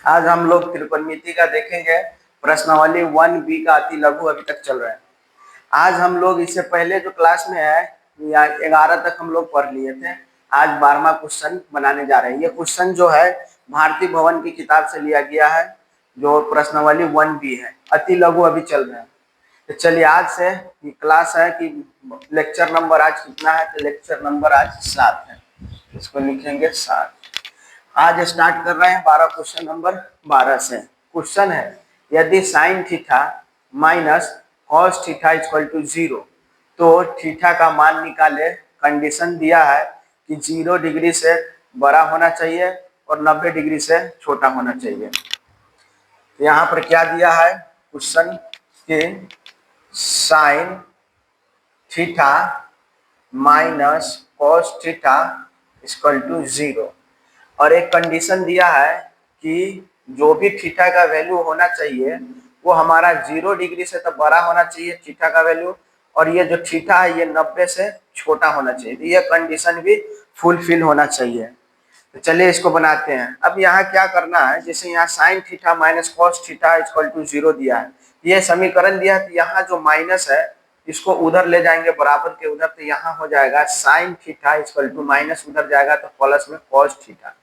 आज हम लोग त्रिकोणमिति का देखेंगे। प्रश्नावली 1B का अति लघु अभी तक चल रहा है। आज हम लोग इससे पहले जो क्लास में है या 11 तक हम लोग पढ़ लिए थे। आज 12वां क्वेश्चन बनाने जा रहे हैं। ये क्वेश्चन जो है भारती भवन की किताब से लिया गया है, जो प्रश्नावली 1B है। अति लघु अभी चल रहा है। तो चलिए आज से क्लास है कि लेक्चर नंबर आज कितना है, तो लेक्चर नंबर आज 7 है। इसको लिखेंगे 7। आज स्टार्ट कर रहे हैं 12 क्वेश्चन नंबर 12 से। क्वेश्चन है यदि sine theta minus cos theta equal to 0 तो थीटा का मान निकाले। कंडीशन दिया है कि 0 डिग्री से बड़ा होना चाहिए और 90 डिग्री से छोटा होना चाहिए। तो यहाँ पर क्या दिया है क्वेश्चन के sine theta minus cos theta equal to 0 और एक कंडीशन दिया है कि जो भी थीटा का वैल्यू होना चाहिए वो हमारा 0 डिग्री से तो बड़ा होना चाहिए थीटा का वैल्यू, और ये जो थीटा है ये 90 से छोटा होना चाहिए। तो ये कंडीशन भी फुलफिल होना चाहिए। तो चलिए इसको बनाते हैं। अब यहाँ क्या करना है, जैसे यहाँ sine theta minus cos theta equal to 0 दिया है, ये समीकरण दिया है। तो यहाँ जो माइनस है इसको उधर ले जाएंगे बराबर के उधर, तो यहाँ हो जाएगा sine theta equal to minus उधर जाएगा तो प्लस में कॉस थीटा,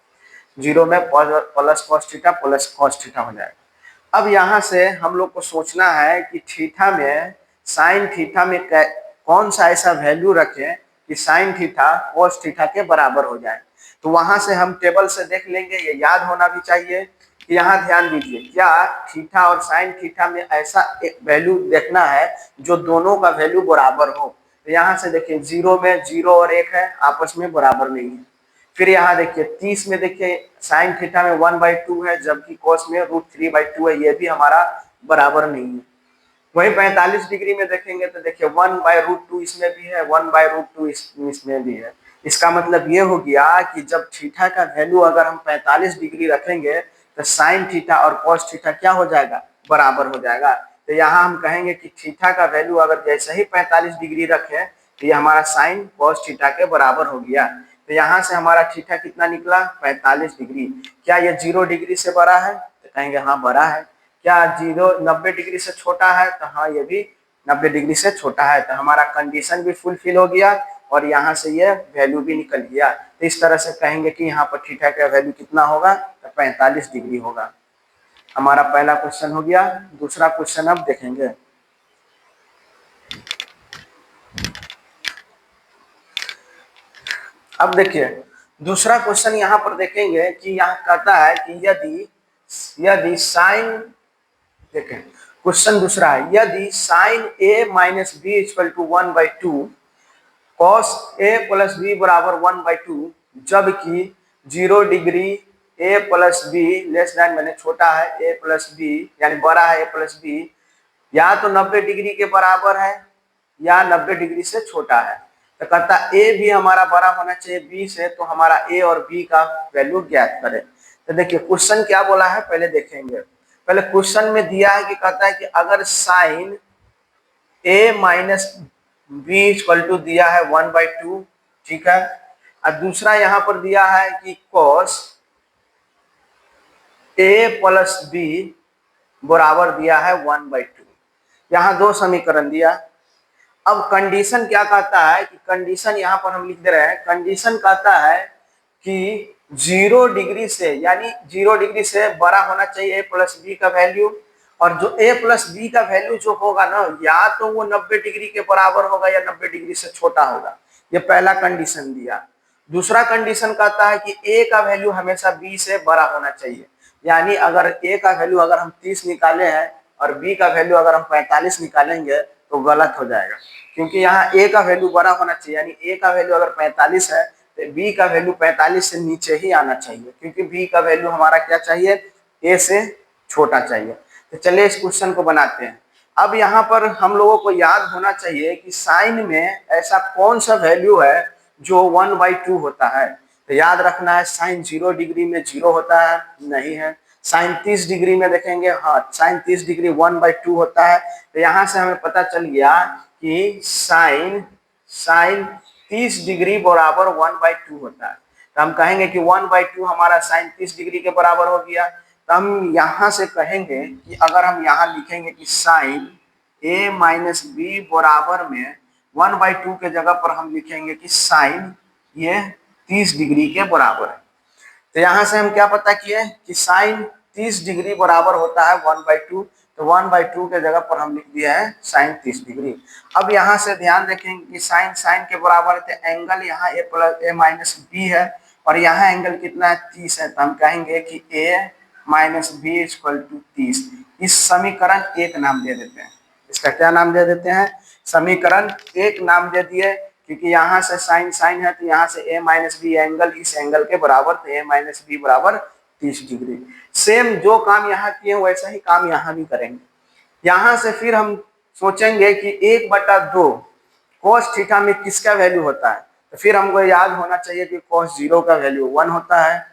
0 में plus cos theta plus cos theta हो जाएगा। अब यहाँ से हम लोग को सोचना है कि थीटा में साइन थीटा में कौन सा ऐसा वैल्यू रखें कि साइन थीटा कॉस थीटा के बराबर हो जाए। तो वहां से हम टेबल से देख लेंगे। ये याद होना भी चाहिए कि यहाँ ध्यान दीजिए, क्या थीटा और साइन थीटा में ऐसा एक वैल्यू देखना है जो दोनों का वैल्यू बराबर हो। तो यहाँ से देखिए 0 में 0 और 1 है, आपस में बराबर नहीं है। फिर यहाँ देखिए 30 में देखिए साइन थीटा में 1/2 है, जबकि कॉस में √3/2 है, ये भी हमारा बराबर नहीं है। वही 45 डिग्री में देखेंगे तो देखिए 1/√2 इसमें भी है, 1/√2 इसमें भी है। इसका मतलब ये हो गया कि जब थीटा का वैल्यू अगर हम 45 डिग्री रखेंगे तो साइन थीटा और कॉस थीटा क्या हो जाएगा, बराबर हो जाएगा। तो यहाँ हम कहेंगे कि थीटा का वैल्यू अगर जैसे ही 45 डिग्री रखें तो ये हमारा साइन कॉस थीटा के बराबर हो गया। तो यहाँ से हमारा थीटा कितना निकला, 45 डिग्री। क्या ये 0 डिग्री से बड़ा है, तो कहेंगे हाँ बड़ा है। क्या 90 डिग्री से छोटा है, तो हाँ ये भी 90 डिग्री से छोटा है। तो हमारा कंडीशन भी फुलफिल हो गया और यहाँ से ये वैल्यू भी निकल गया। तो इस तरह से कहेंगे कि यहाँ पर थीटा का वैल्यू कितना होगा, तो 45 डिग्री होगा। हमारा पहला क्वेश्चन हो गया। दूसरा क्वेश्चन अब देखेंगे। अब देखिए दूसरा क्वेश्चन यहाँ पर देखेंगे कि यहाँ कहता है कि यदि साइन, देखें क्वेश्चन दूसरा है, यदि sine a minus B equal to 1/2 cos a plus B बराबर 1/2, जबकि 0 degree a plus B less than मैंने छोटा है a प्लस बी यानी बड़ा है a प्लस बी, या तो 90 डिग्री के बराबर है या 90 डिग्री से छोटा है। तो कहता a भी हमारा बड़ा होना चाहिए b से, तो हमारा a और b का वैल्यू ज्ञात करें। तो देखिए क्वेश्चन क्या बोला है पहले देखेंगे। पहले क्वेश्चन में दिया है कि कहता है कि अगर sine a minus B equal to दिया है 1/2, ठीक है। और दूसरा यहाँ पर दिया है कि cos a प्लस बी बराबर दिया है 1/2। यहाँ दो समीकरण दिया। अब कंडीशन क्या कहता है कि कंडीशन यहाँ पर हम लिख दे रहे हैं। कंडीशन कहता है कि 0 डिग्री से यानी 0 डिग्री से बड़ा होना चाहिए a प्लस बी का वैल्यू, और जो a प्लस बी का वैल्यू जो होगा ना, या तो वो 90 डिग्री के बराबर होगा या 90 डिग्री से छोटा होगा। ये पहला कंडीशन दिया। दूसरा कंडीशन कहता है कि a का वैल्यू हमेशा b से बड़ा होना चाहिए। यानी अगर a का वैल्यू अगर हम 30 निकाले हैं और b का वैल्यू अगर हम 45 निकालेंगे तो गलत हो जाएगा, क्योंकि यहाँ a का वैल्यू बड़ा होना चाहिए। यानी a का वैल्यू अगर 45 है तो b का वैल्यू 45 से नीचे ही आना चाहिए, क्योंकि b का वैल्यू हमारा क्या चाहिए, a से छोटा चाहिए। तो चलिए इस क्वेश्चन को बनाते हैं। अब यहाँ पर हम लोगों को याद होना चाहिए कि साइन में ऐसा कौन सा वैल्यू है जो 1/2 होता है। तो याद रखना है साइन 0 डिग्री में 0 होता है, नहीं है। साइन 30 डिग्री में देखेंगे, हाँ साइन 30 डिग्री 1/2 होता है। तो यहाँ से हमें पता चल गया कि साइन 30 डिग्री बराबर 1/2 होता है। तो हम कहेंगे कि 1/2 हमारा साइन 30 डिग्री के बराबर हो गया। तो हम यहाँ से कहेंगे कि अगर हम यहाँ लिखेंगे कि साइन a माइनस बी बराबर में 1/2 के जगह पर हम लिखेंगे कि साइन ये 30 डिग्री के बराबर है। तो यहाँ से हम क्या पता किए कि साइन 30 डिग्री बराबर होता है 1/2, तो 1/2 के जगह पर हम लिख दिया है साइन 30 डिग्री। अब यहाँ से ध्यान रखेंगे कि साइन साइन के बराबर है, तो एंगल यहाँ a माइनस बी है और यहाँ एंगल कितना है 30 है, तो हम कहेंगे कि a minus B equal to 30। इस समीकरण एक नाम दे देते हैं। इसका क्या नाम दे देते हैं? समीकरण एक नाम दे दिए, क्योंकि यहाँ से साइन साइन है तो यहाँ से a माइनस बी एंगल इस एंगल के बराबर, तो a माइनस बी बराबर 30 डिग्री। सेम जो काम यहाँ किए वैसा ही काम यहाँ भी करेंगे। यहाँ से फिर हम सोचेंगे कि 1/2 cos थीटा में किसका वैल्यू होता है, तो फिर हमको याद होना चाहिए कि cos 0 का वैल्यू 1 होता है,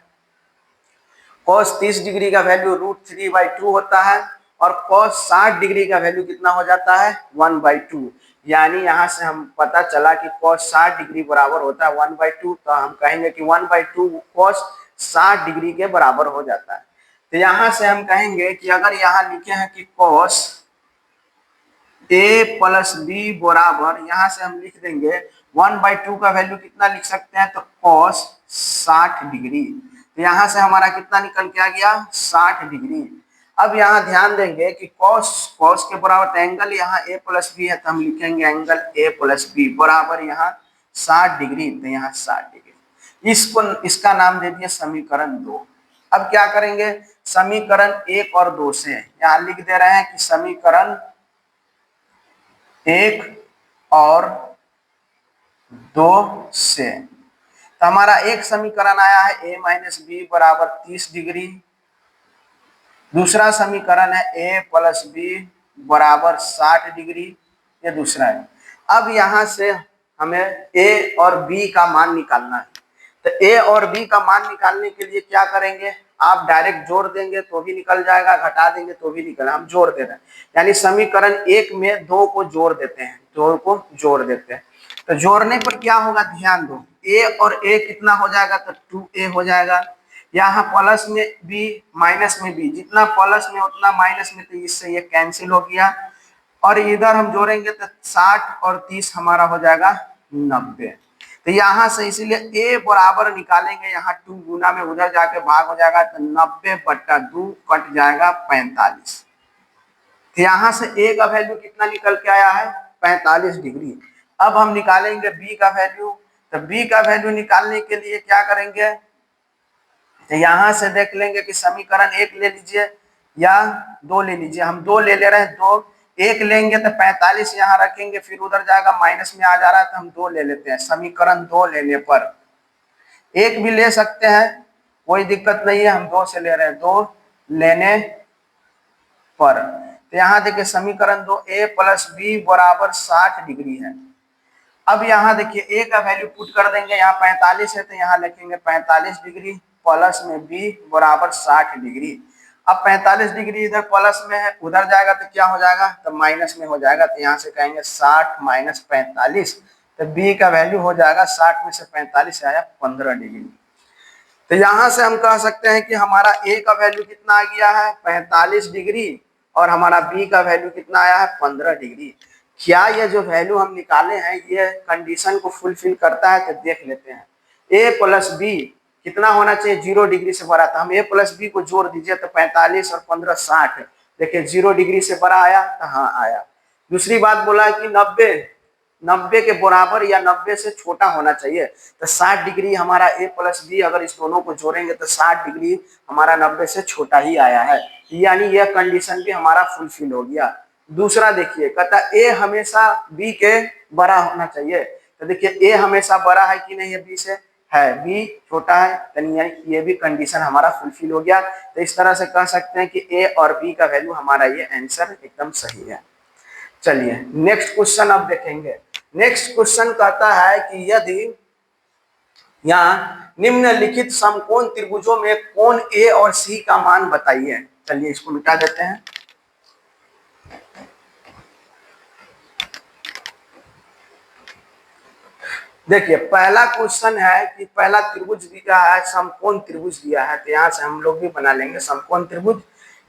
cos 30 डिग्री का वैल्यू √3/2 होता है और cos 60 डिग्री का वैल्यू कितना हो जाता है 1/2। यानी यहाँ से हम पता चला कि cos 60 डिग्री बराबर होता है 1/2, तो हम कहेंगे कि 1/2 cos 60 डिग्री के बराबर हो जाता है। तो यहाँ से हम कहेंगे कि अगर यहाँ लिखे हैं कि cos a प्लस बी बराबर, यहाँ से हम लिख देंगे 1/2 का वैल्यू कितना लिख सकते हैं, तो cos 60 डिग्री। तो यहाँ से हमारा कितना निकल के आ गया 60 डिग्री। अब यहाँ ध्यान देंगे कि cos के बराबर एंगल यहाँ a प्लस बी है, तो हम लिखेंगे एंगल a प्लस बी बराबर यहाँ 60 डिग्री, तो यहाँ 60 डिग्री। इसका नाम दे दिया समीकरण 2। अब क्या करेंगे, समीकरण 1 और 2 से यहाँ लिख दे रहे हैं कि समीकरण 1 और 2 से, तो हमारा एक समीकरण आया है a माइनस बी बराबर 30 डिग्री, दूसरा समीकरण है a प्लस बी बराबर 60 डिग्री, ये दूसरा है। अब यहाँ से हमें a और b का मान निकालना है, तो a और b का मान निकालने के लिए क्या करेंगे, आप डायरेक्ट जोड़ देंगे तो भी निकल जाएगा, घटा देंगे तो भी निकल, हम जोड़ दे रहे हैं। यानी समीकरण 1 में 2 को जोड़ देते हैं, 2 को जोड़ देते हैं। तो जोड़ने पर क्या होगा, ध्यान दो, a और a कितना हो जाएगा, तो 2a हो जाएगा। यहाँ प्लस में b माइनस में b, जितना प्लस में उतना माइनस में, तो इससे ये कैंसिल हो गया। और इधर हम जोड़ेंगे तो 60 और 30 हमारा हो जाएगा 90। तो यहाँ से इसीलिए a बराबर निकालेंगे, यहाँ 2 गुना में उधर जाके भाग हो जाएगा, तो 90/2 कट जाएगा 45। तो यहाँ से a का वैल्यू कितना निकल के आया है 45 डिग्री। अब हम निकालेंगे b का वैल्यू, तो b का वैल्यू निकालने के लिए क्या करेंगे, तो यहाँ से देख लेंगे कि समीकरण 1 ले लीजिए या 2 ले लीजिए। हम 2 ले रहे हैं, 2 1 लेंगे तो 45 यहाँ रखेंगे, फिर उधर जाएगा माइनस में आ जा रहा है, तो हम 2 ले लेते हैं। समीकरण 2 लेने पर 1 भी ले सकते हैं, कोई दिक्कत नहीं है, हम 2 से ले रहे हैं, 2 लेने पर। तो यहाँ देखिए समीकरण 2 a प्लस बी बराबर 60 डिग्री है। अब यहाँ देखिए a का वैल्यू पुट कर देंगे, यहाँ 45 है तो यहाँ लिखेंगे 45 डिग्री प्लस में b बराबर 60 डिग्री। अब 45 डिग्री इधर प्लस में है, उधर जाएगा तो क्या हो जाएगा, तो माइनस में हो जाएगा। तो यहाँ से कहेंगे 60 माइनस 45, तो b का वैल्यू हो जाएगा 60 में से 45 आया 15 डिग्री। तो यहाँ से हम कह सकते हैं कि हमारा a का वैल्यू कितना आ गया है 45 डिग्री और हमारा b का वैल्यू कितना आया है 15 डिग्री। क्या ये जो वैल्यू हम निकाले हैं ये कंडीशन को फुलफिल करता है, तो देख लेते हैं। a प्लस बी कितना होना चाहिए, 0 डिग्री से बड़ा, था हम a प्लस बी को जोड़ दीजिए तो 45 और 15 60, देखिए 0 डिग्री से बड़ा आया, तो हाँ आया। दूसरी बात बोला है कि 90 के बराबर या 90 से छोटा होना चाहिए, तो 60 डिग्री हमारा a प्लस बी, अगर इस दोनों को जोड़ेंगे तो 60 डिग्री हमारा 90 से छोटा ही आया है, यानी यह कंडीशन भी हमारा फुलफिल हो गया। दूसरा देखिए, कहता a हमेशा b के बड़ा होना चाहिए, तो देखिए a हमेशा बड़ा है कि नहीं है b से, है, b छोटा है, यानी ये भी कंडीशन हमारा फुलफिल हो गया। तो इस तरह से कह सकते हैं कि a और b का वैल्यू हमारा ये आंसर एकदम सही है। चलिए नेक्स्ट क्वेश्चन अब देखेंगे। नेक्स्ट क्वेश्चन कहता है कि यदि यहाँ निम्नलिखित समकोण त्रिभुजों में कोण A और C का मान बताइए। चलिए इसको मिटा देते हैं। देखिए पहला क्वेश्चन है कि पहला त्रिभुज दिया है, समकोण त्रिभुज दिया है, तो यहाँ से हम लोग भी बना लेंगे समकोण त्रिभुज।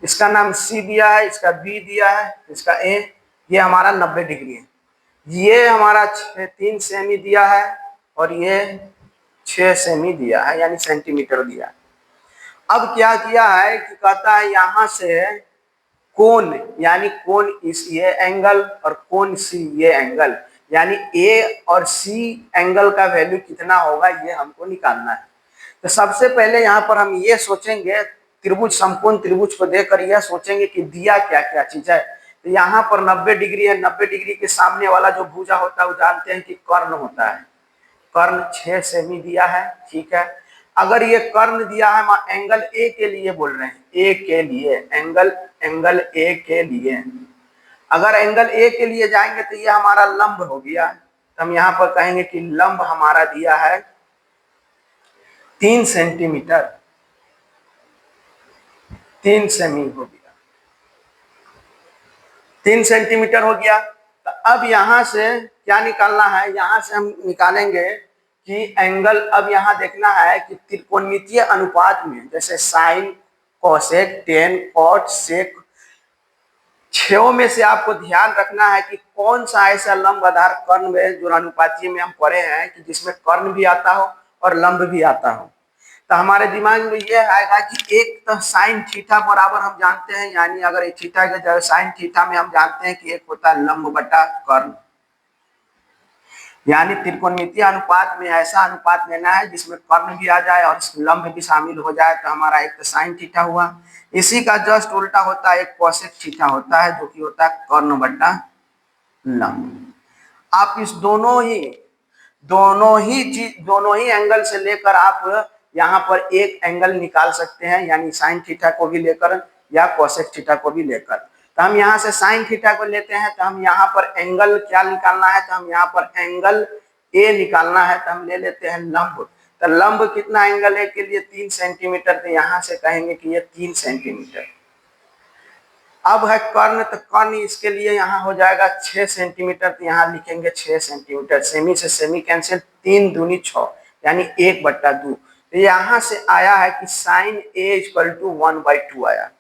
इसका नाम सी दिया है, इसका बी दिया है, इसका ए। ये हमारा 90 डिग्री है। ये हमारा 3 सेमी दिया है और ये 6 सेमी दिया है, यानी सेंटीमीटर दिया है। अब क्या किया है कि कहता है यहाँ से कोण, यानी कोण इस ये एंगल और कोण सी ये एंगल, यानी ए और सी एंगल का वैल्यू कितना होगा ये हमको निकालना है। तो सबसे पहले यहाँ पर हम ये सोचेंगे, त्रिभुज समकोण त्रिभुज को देखकर यह सोचेंगे कि दिया क्या क्या चीज है। तो यहाँ पर 90 डिग्री है, 90 डिग्री के सामने वाला जो भुजा होता है वो जानते हैं कि कर्ण होता है। कर्ण 6 सेमी दिया है, ठीक है। अगर ये कर्ण दिया है, हम एंगल ए के लिए बोल रहे हैं, ए के लिए एंगल ए के लिए, अगर एंगल ए के लिए जाएंगे तो ये हमारा लंब हो गया। तो हम यहाँ पर कहेंगे कि लंब हमारा दिया है 3 सेंटीमीटर, 3 सेमी हो गया, 3 सेंटीमीटर हो गया। तो अब यहां से क्या निकालना है, यहां से हम निकालेंगे कि एंगल, अब यहां देखना है कि त्रिकोणमितीय अनुपात में, जैसे साइन, कोसेक, टेन, कॉट, सेक, 6 में से आपको ध्यान रखना है कि कौन सा ऐसा लंब आधार कर्ण में जो अनुपातीय में हम पढ़े हैं कि जिसमें कर्ण भी आता हो और लंब भी आता हो। तो हमारे दिमाग में ये आएगा कि एक तो साइन थीटा बराबर हम जानते हैं, यानी अगर एक थीटा के जगह साइन थीटा में हम जानते हैं कि एक होता है लंब बटा कर्ण, यानी त्रिकोणमितीय अनुपात में ऐसा अनुपात लेना है जिसमें कर्ण भी आ जाए और लंब भी शामिल हो जाए। तो हमारा एक तो साइन थीटा हुआ, इसी का जस्ट उल्टा होता है एक कोसेक थीटा होता है, जो कि होता है कर्ण बटा लंब। आप इस दोनों ही एंगल से लेकर आप यहाँ पर एक एंगल निकाल सकते हैं, यानी साइन थीटा को भी लेकर या कोसेक थीटा को भी लेकर। तो हम यहाँ से साइन थीटा को लेते हैं, तो हम यहाँ पर एंगल क्या निकालना है, तो हम यहाँ पर एंगल ए निकालना है, तो हम ले लेते हैं लंब। तो लंब कितना एंगल ए के लिए 3 सेंटीमीटर, तो यहाँ से कहेंगे कि ये 3 सेंटीमीटर। अब है कर्ण, तो कर्ण इसके लिए यहाँ हो जाएगा 6 सेंटीमीटर, तो यहाँ लिखेंगे 6 सेंटीमीटर। सेमी से सेमी कैंसिल, 3 दूनी 6, यानी 1/2। तो यहाँ से आया है कि साइन ए इक्वल टू 1/2 आया।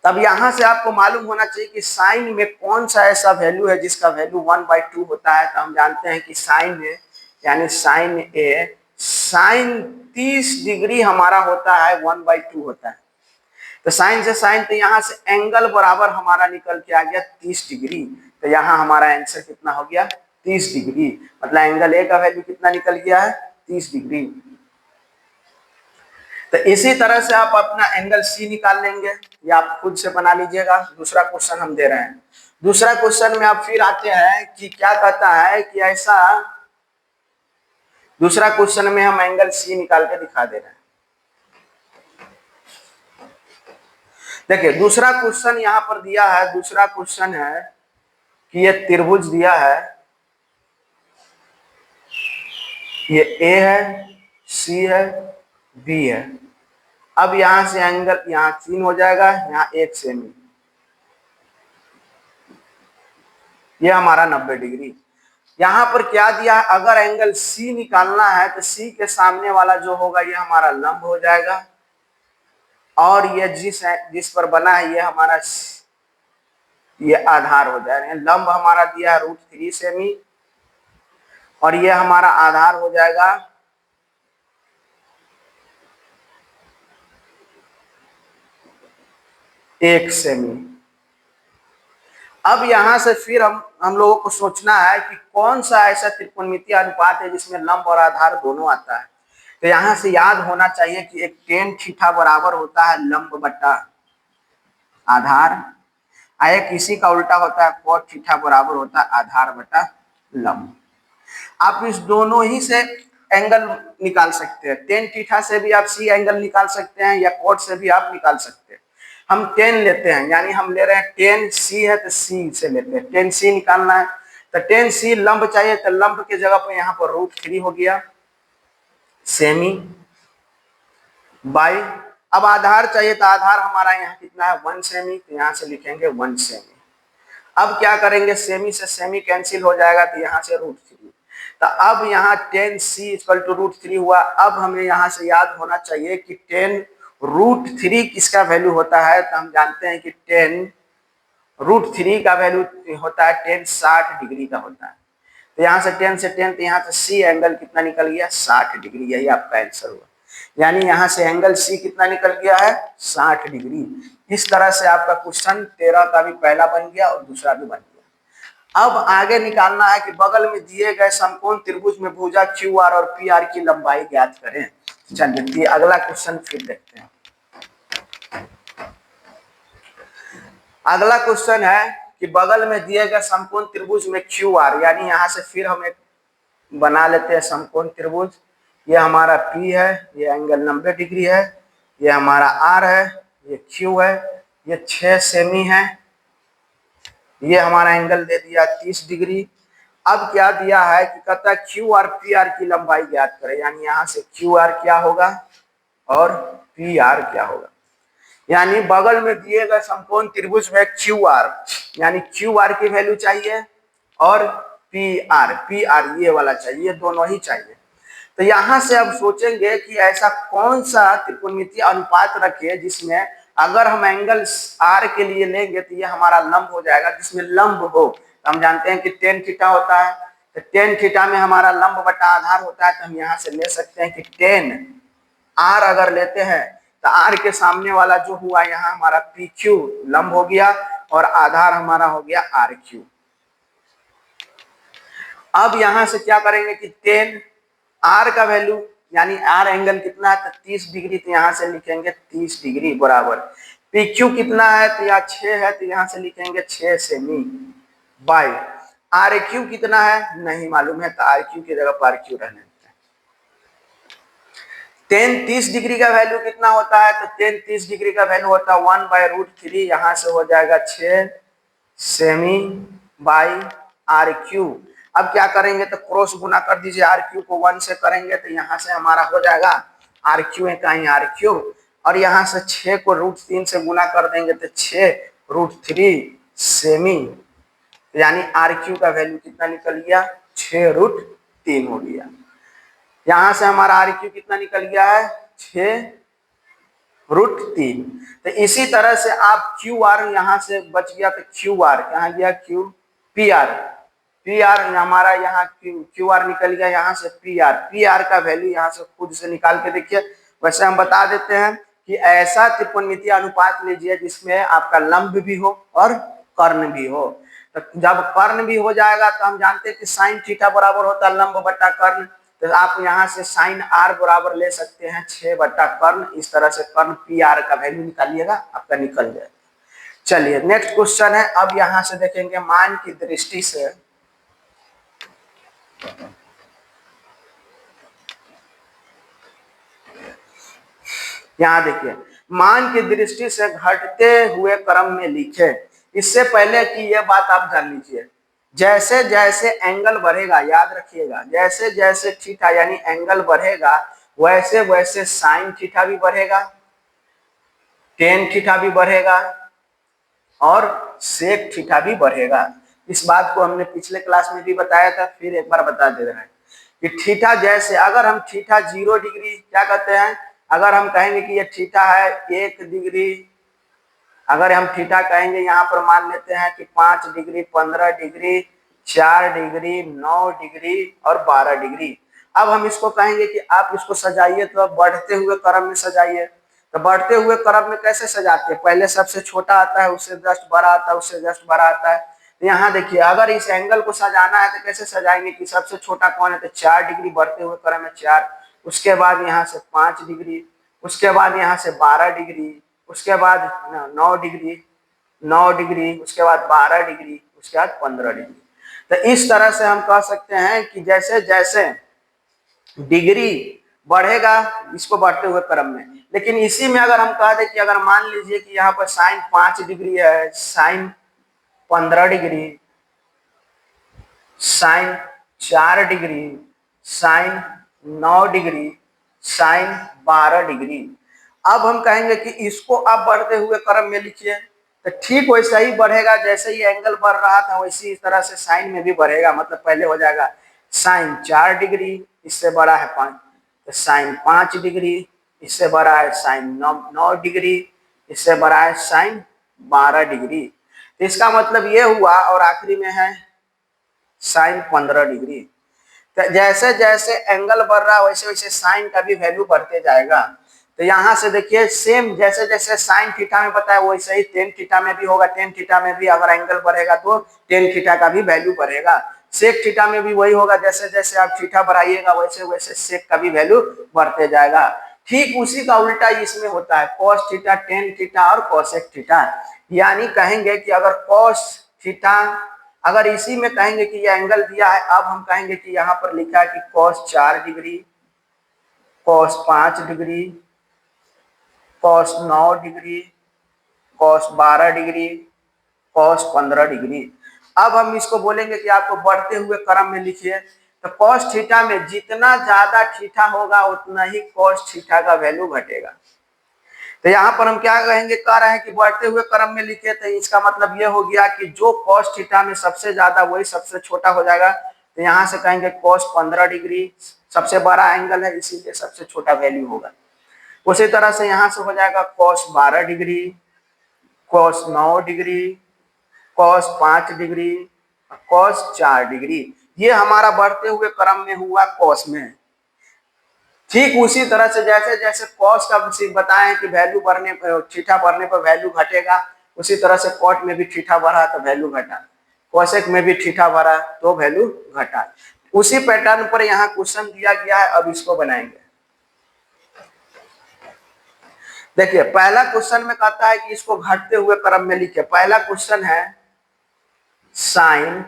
तब यहाँ से आपको मालूम होना चाहिए कि साइन में कौन सा ऐसा वैल्यू है जिसका वैल्यू 1/2 होता है। तो हम जानते हैं कि साइन ए, यानी साइन ए, साइन 30 डिग्री हमारा होता है 1/2 होता है। तो साइन से साइन, तो यहाँ से एंगल बराबर हमारा निकल के आ गया 30 डिग्री। तो यहाँ हमारा आंसर कितना हो गया, 30 डिग्री। मतलब एंगल ए का वैल्यू कितना निकल गया है, 30 डिग्री। तो इसी तरह से आप अपना एंगल सी निकाल लेंगे, या आप खुद से बना लीजिएगा। दूसरा क्वेश्चन हम दे रहे हैं। दूसरा क्वेश्चन में आप फिर आते हैं कि क्या कहता है कि ऐसा, दूसरा क्वेश्चन में हम एंगल सी निकाल के दिखा दे रहे हैं। देखिए दूसरा क्वेश्चन यहाँ पर दिया है, दूसरा क्वेश्चन है कि ये त्रिभुज दिया है, ये ए है, सी है, बी है। अब यहां से एंगल यहाँ 3 हो जाएगा, यहाँ 1 सेमी, ये हमारा 90 डिग्री। यहाँ पर क्या दिया है, अगर एंगल सी निकालना है तो सी के सामने वाला जो होगा ये हमारा लंब हो जाएगा, और ये जिस पर बना है ये हमारा ये आधार हो जाएगा। लंब हमारा दिया है √3 सेमी और ये हमारा आधार हो जाएगा 1 सेमी। अब यहां से फिर हम लोगों को सोचना है कि कौन सा ऐसा त्रिकोणमितीय अनुपात है जिसमें लंब और आधार दोनों आता है। तो यहां से याद होना चाहिए कि एक टेन थीटा बराबर होता है लंब बटा आधार, एक इसी का उल्टा होता है कॉट थीटा बराबर होता है आधार बटा लंब। आप इस दोनों ही से एंगल निकाल सकते हैं, टेन थीटा से भी आप सी एंगल निकाल सकते हैं या कॉट से भी आप निकाल सकते हैं। हम 10 लेते हैं, यानी हम ले रहे हैं 10 सी है तो सी से लेते हैं, 10 सी निकालना है। तो 10 सी लंब चाहिए, तो लंब की जगह पर यहाँ पर √3 हो गया सेमी बाई। अब आधार चाहिए, तो आधार हमारा यहाँ कितना है 1 सेमी, तो यहाँ से लिखेंगे 1 सेमी। अब क्या करेंगे, सेमी से सेमी कैंसिल हो जाएगा, तो यहाँ से √3। तो अब यहाँ टेन सी इक्वल टू √3 हुआ। अब हमें यहाँ से याद होना चाहिए कि 10√3 किसका वैल्यू होता है। तो हम जानते हैं कि 10√3 का वैल्यू होता है 10 60 डिग्री का होता है। तो यहाँ से 10 से 10, तो यहाँ से सी एंगल कितना निकल गया 60 डिग्री। यही आपका आंसर हुआ। यानी यहाँ से एंगल सी कितना निकल गया है 60 डिग्री। इस तरह से आपका क्वेश्चन 13 का भी पहला बन गया और दूसरा भी बन गया। अब आगे निकालना है कि बगल में दिए गए समकोण त्रिभुज में भुजा QR और PR की लंबाई ज्ञात करें। चलिए अगला क्वेश्चन फिर देखते हैं। अगला क्वेश्चन है कि बगल में दिए गए समकोण त्रिभुज में QR, यानी यहाँ से फिर हम एक बना लेते हैं समकोण त्रिभुज। ये हमारा P है, ये एंगल 90 डिग्री है, ये हमारा R है, ये Q है, ये 6 सेमी है, ये हमारा एंगल दे दिया 30 डिग्री। अब क्या दिया है कि कहता है Q और PR की लंबाई ज्ञात करें। यानी यहाँ से QR क्या होगा और PR क्या होगा। यानी बगल में दिए गए समकोण त्रिभुज में QR, यानी QR की वैल्यू चाहिए और PR ये वाला चाहिए, ये दोनों ही चाहिए। तो यहाँ से अब सोचेंगे कि ऐसा कौन सा त्रिकोणमितीय अनुपात रखे जिसमें अगर हम एंगल R के लिए लेंगे तो ये हमारा लंब हो जाएगा, जिसमें लंब हो। तो हम जानते हैं कि tan थीटा होता है, तो tan थीटा में हमारा लंब बटा आधार होता है। तो हम यहाँ से ले सकते हैं कि tan R अगर लेते हैं तो R के सामने वाला जो हुआ यहाँ हमारा PQ लंब हो गया और आधार हमारा हो गया RQ। अब यहाँ से क्या करेंगे कि tan R का वैल्यू, यानी R एंगल कितना है तो 30 डिग्री, तो यहाँ से लिखेंगे 30 डिग्री बराबर PQ कितना है तो यहाँ 6 है, तो यहाँ से लिखेंगे 6 सेमी बाय RQ कितना है नहीं मालूम है, तो RQ की जगह पर RQ रहने देते हैं। tan 30 डिग्री का वैल्यू कितना होता है तो tan 30 डिग्री का वैल्यू होता है 1/√3। यहाँ से हो जाएगा 6 सेमी बाई RQ। अब क्या करेंगे तो क्रॉस गुना कर दीजिए, RQ को 1 से करेंगे तो यहाँ से हमारा हो जाएगा RQ कहीं RQ, और यहाँ से 6 को √3 से गुना कर देंगे तो 6√3 सेमी, यानी RQ का वैल्यू कितना निकल गया 6√3 हो गया। यहाँ से हमारा RQ कितना निकल गया है 6√3। तो इसी तरह से आप QR यहाँ से बच गया तो QR कहाँ गया PR हमारा यहाँ QR निकल गया, यहाँ से PR का वैल्यू यहाँ से खुद से निकाल के देखिए। वैसे हम बता देते हैं कि ऐसा त्रिकोणमितीय अनुपात लीजिए जिसमें आपका लंब भी हो और कर्ण भी हो। तो जब कर्ण भी हो जाएगा तो हम जानते हैं कि sin थीटा बराबर होता है लंब बटा कर्ण। तो आप यहाँ से sin R बराबर ले सकते हैं 6 बटा कर्ण। इस तरह से कर्ण PR का वैल्यू निकालिएगा, आपका निकल जाएगा। चलिए नेक्स्ट क्वेश्चन है। अब यहाँ से देखेंगे मान की दृष्टि से, यहाँ देखिए मान की दृष्टि से घटते हुए क्रम में लिखे। इससे पहले कि यह बात आप जान लीजिए, जैसे जैसे एंगल बढ़ेगा, याद रखिएगा, जैसे जैसे थीटा यानी एंगल बढ़ेगा वैसे वैसे साइन थीटा भी बढ़ेगा, टेन थीटा भी बढ़ेगा और सेक थीटा भी बढ़ेगा। इस बात को हमने पिछले क्लास में भी बताया था, फिर एक बार बता दे रहे हैं कि थीटा जैसे अगर हम थीटा 0 डिग्री क्या कहते हैं, अगर हम कहेंगे कि ये थीटा है 1 डिग्री, अगर हम थीटा कहेंगे यहाँ पर मान लेते हैं कि 5 डिग्री, 15 डिग्री, 4 डिग्री, 9 डिग्री और 12 डिग्री। अब हम इसको कहेंगे कि आप इसको सजाइए, तो बढ़ते हुए क्रम में सजाइए। तो बढ़ते हुए क्रम में कैसे सजाते हैं, पहले सबसे छोटा आता है, उससे जस्ट बड़ा आता है, उससे जस्ट बड़ा आता है। यहाँ देखिए अगर इस एंगल को सजाना है तो कैसे सजाएंगे कि सबसे छोटा कौन है तो 4 डिग्री, बढ़ते हुए क्रम में 4, उसके बाद यहाँ से 5 डिग्री, उसके बाद यहाँ से 12 डिग्री, उसके बाद 9 डिग्री, 9 डिग्री, उसके बाद 12 डिग्री, उसके बाद 15 डिग्री। तो इस तरह से हम कह सकते हैं कि जैसे जैसे डिग्री बढ़ेगा इसको बढ़ते हुए क्रम में। लेकिन इसी में अगर हम कह दें कि अगर मान लीजिए कि यहाँ पर साइन 5 डिग्री है, sine 15 degree, sine 4 degree, sine 9 degree, sine 12 degree. अब हम कहेंगे कि इसको आप बढ़ते हुए क्रम में लिखिए, तो ठीक वैसा ही बढ़ेगा, जैसे ही एंगल बढ़ रहा था वैसे इस तरह से साइन में भी बढ़ेगा। मतलब पहले हो जाएगा साइन 4 डिग्री, इससे बड़ा है 5, तो साइन 5 डिग्री, इससे बड़ा है साइन 9 डिग्री, इससे बड़ा है साइन 12 डिग्री। तो इसका मतलब ये हुआ, और आखिरी में है साइन 15 डिग्री। तो जैसे जैसे एंगल बढ़ रहा है वैसे वैसे साइन का भी वैल्यू बढ़ते जाएगा। तो यहाँ से देखिए सेम जैसे जैसे साइन थीटा में बताया वैसे ही टेन थीटा में भी होगा। टेन थीटा में भी अगर एंगल बढ़ेगा तो टेन थीटा का भी वैल्यू बढ़ेगा। सेक थीटा में भी वही होगा, जैसे जैसे आप थीटा बढ़ाइएगा वैसे वैसे सेक का भी वैल्यू बढ़ते जाएगा। ठीक उसी का उल्टा इसमें होता है, कॉस थीटा, टेन थीटा और कॉसेक थीटा। यानी कहेंगे कि अगर कॉस थीटा, अगर इसी में कहेंगे कि ये एंगल दिया है, अब हम कहेंगे कि यहाँ पर लिखा है कि cos 4 degree, cos 5 degree, cos 9 degree, cos 12 degree, cos 15 degree. अब हम इसको बोलेंगे कि आपको बढ़ते हुए क्रम में लिखिए। तो कॉस थीटा में जितना ज्यादा थीटा होगा उतना ही कॉस थीटा का वैल्यू घटेगा। तो यहाँ पर हम क्या कहेंगे, कह रहे हैं कि बढ़ते हुए क्रम में लिखे, तो इसका मतलब ये हो गया कि जो कॉस थीटा में सबसे ज्यादा वही सबसे छोटा हो जाएगा। तो यहाँ से कहेंगे कॉस 15 डिग्री सबसे बड़ा एंगल है, इसीलिए सबसे छोटा वैल्यू होगा। उसी तरह से यहाँ से हो जाएगा cos 12 degree, cos 9 degree, cos 5 degree, cos 4 degree. ये हमारा बढ़ते हुए क्रम में हुआ कॉस में। ठीक उसी तरह से जैसे जैसे कॉस का बताएं कि वैल्यू बढ़ने पर, थीटा बढ़ने पर वैल्यू घटेगा, उसी तरह से कॉट में भी थीटा बढ़ा तो वैल्यू घटा, कॉसेक में भी थीटा बढ़ा तो वैल्यू घटा। उसी पैटर्न पर यहाँ क्वेश्चन दिया गया है, अब इसको बनाएंगे। देखिए पहला क्वेश्चन में कहता है कि इसको घटते हुए क्रम में लिखे। पहला क्वेश्चन है sine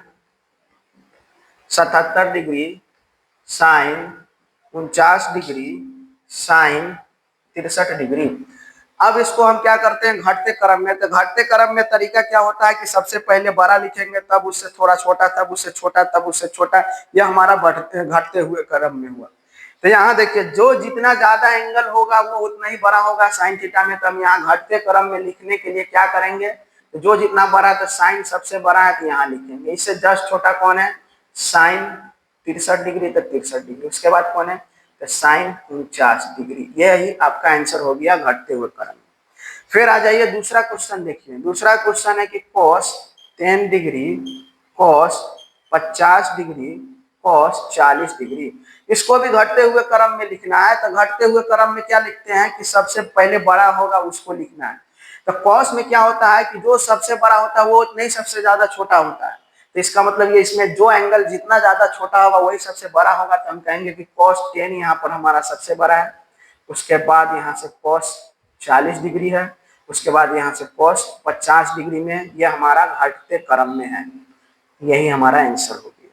77 degree, sine 49 degree, sine 63 degree. अब इसको हम क्या करते हैं घटते क्रम में। तो घटते क्रम में तरीका क्या होता है कि सबसे पहले बड़ा लिखेंगे, तब उससे थोड़ा छोटा, तब उससे छोटा, तब उससे छोटा। यह हमारा घटते हुए क्रम में हुआ। तो यहाँ देखिए जो जितना ज्यादा एंगल होगा वो उतना ही बड़ा होगा साइन थीटा में। तो हम यहाँ घटते क्रम में लिखने के लिए क्या करेंगे, तो जो जितना बड़ा है तो साइन सबसे बड़ा है तो यहाँ लिखेंगे। इससे जस्ट छोटा कौन है, साइन 63 डिग्री, तो 63 डिग्री। उसके बाद कौन है, तो साइन 49 डिग्री। यही आपका आंसर हो गया घटते हुए क्रम। फिर आ जाइए दूसरा क्वेश्चन देखिए। दूसरा क्वेश्चन है कि cos 10 degree, cos 50 degree, cos 40 degree. इसको भी घटते हुए क्रम में लिखना है। तो घटते हुए क्रम में क्या लिखते हैं कि सबसे पहले बड़ा होगा उसको लिखना है। तो कॉस में क्या होता है कि जो सबसे बड़ा होता है वो उतना ही सबसे ज्यादा छोटा होता है। तो इसका मतलब ये इसमें जो एंगल जितना ज्यादा छोटा होगा वही सबसे बड़ा होगा। तो हम कहेंगे कि कॉस 10 यहाँ पर हमारा सबसे बड़ा है। उसके बाद यहाँ से कॉस 40 डिग्री है। उसके बाद यहाँ से कॉस 50 डिग्री में, यह हमारा घटते क्रम में है। यही हमारा आंसर हो गया।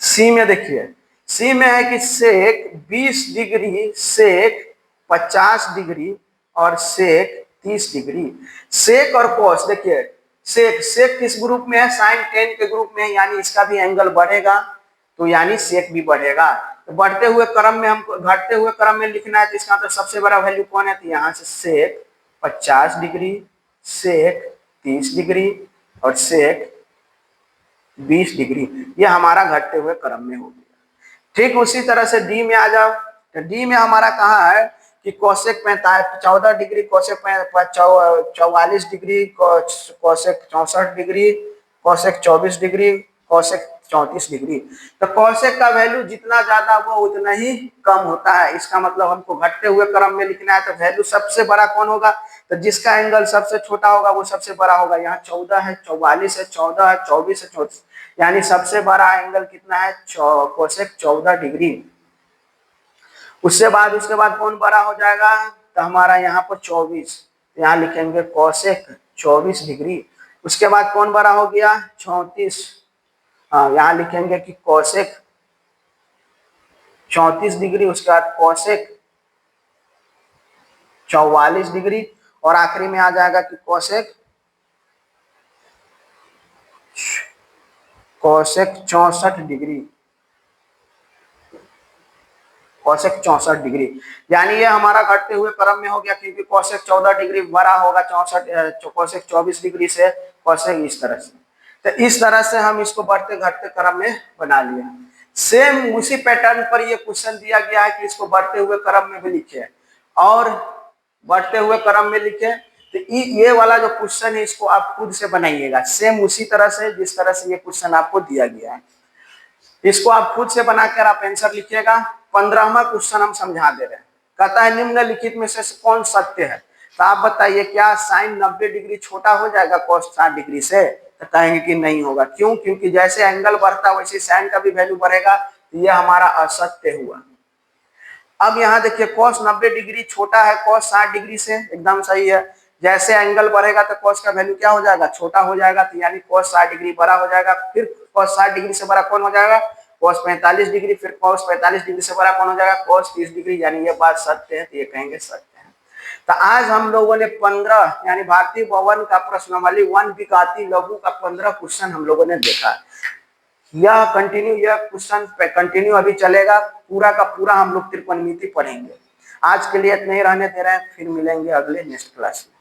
सी में देखिए, सी में है कि सेक 20 डिग्री, सेक 50 डिग्री और सेक 30 डिग्री। सेक और कॉस देखिए, सेक सेक किस ग्रुप में है, साइन 10 के ग्रुप में है, यानी इसका भी एंगल बढ़ेगा तो यानी सेक भी बढ़ेगा। तो बढ़ते हुए क्रम में हमको घटते हुए क्रम में लिखना है। तो इसका तो सबसे बड़ा वैल्यू कौन है, तो यहाँ से सेक 50 डिग्री, सेक 30 डिग्री और सेक 20 डिग्री। ये हमारा घटते हुए क्रम में हो गया। ठीक उसी तरह से डी में आ जाओ। तो डी में हमारा कहाँ है कि cosec 14 degree, cosec 44 degree, cosec 64 degree, cosec 24 degree, cosec 34 degree. तो कोसेक का वैल्यू जितना ज्यादा वो उतना ही कम होता है। इसका मतलब हमको घटते हुए क्रम में लिखना है। तो वैल्यू सबसे बड़ा कौन होगा, तो जिसका एंगल सबसे छोटा होगा वो सबसे बड़ा होगा। यहाँ 14 है, 44 है, 14 है, 24 है, 34, यानी सबसे बड़ा एंगल कितना है, कोसेक 14 डिग्री। उसके बाद कौन बड़ा हो जाएगा, तो हमारा यहाँ पर 24, यहाँ लिखेंगे कोसेक 24 डिग्री। उसके बाद कौन बड़ा हो गया, 34, हाँ यहाँ लिखेंगे कि कोसेक 34 डिग्री। उसके बाद कोसेक 44 डिग्री और आखिरी में आ जाएगा कि कोसेक 64 डिग्री, कोसेक 64 डिग्री। यानी ये हमारा घटते हुए क्रम में हो गया, क्योंकि कोसेक 14 डिग्री बड़ा होगा 64 कोसेक 24 डिग्री से, कोसेक इस तरह से। तो इस तरह से हम इसको बढ़ते घटते क्रम में बना लिया। सेम उसी पैटर्न पर ये क्वेश्चन दिया गया है कि इसको बढ़ते हुए क्रम में भी लिखे और बढ़ते हुए क्रम में लिखे। तो ये वाला जो क्वेश्चन है इसको आप खुद से बनाइएगा, सेम उसी तरह से जिस तरह से ये क्वेश्चन आपको दिया गया है, इसको आप खुद से बनाकर आप आंसर लिखिएगा। 15वां क्वेश्चन हम समझा दे रहे हैं। कहता है निम्नलिखित में से कौन सत्य है। तो आप बताइए, क्या साइन 90 डिग्री छोटा हो जाएगा cos 60 डिग्री से? तो कहेंगे कि नहीं होगा। क्यों? क्योंकि जैसे एंगल बढ़ता है वैसे साइन का भी वैल्यू बढ़ेगा। तो यह हमारा असत्य हुआ। अब यहाँ देखिए cos 90 डिग्री छोटा है cos 60 डिग्री से, एकदम सही है। जैसे एंगल बढ़ेगा तो cos का वैल्यू क्या हो जाएगा? छोटा हो जाएगा। तो यानी cos 60 डिग्री बड़ा हो जाएगा। फिर cos 60 डिग्री से बड़ा कौन हो जाएगा? cos 45 degree. फिर cos 45 डिग्री से बड़ा कौन हो जाएगा? cos 30 degree. यानी ये बात सत्य है, तो ये कहेंगे सत्य है। तो आज हम लोगों ने 15 यानी भारतीय भवन का प्रश्नावली 1 बी का अति लघु का 15 क्वेश्चन हम लोगों ने देखा। यह क्वेश्चन कंटिन्यू अभी चलेगा, पूरा का पूरा हम लोग त्रिकोणमिति पढ़ेंगे। आज के लिए इतना ही रहने दे रहे हैं, फिर मिलेंगे अगले नेक्स्ट क्लास में।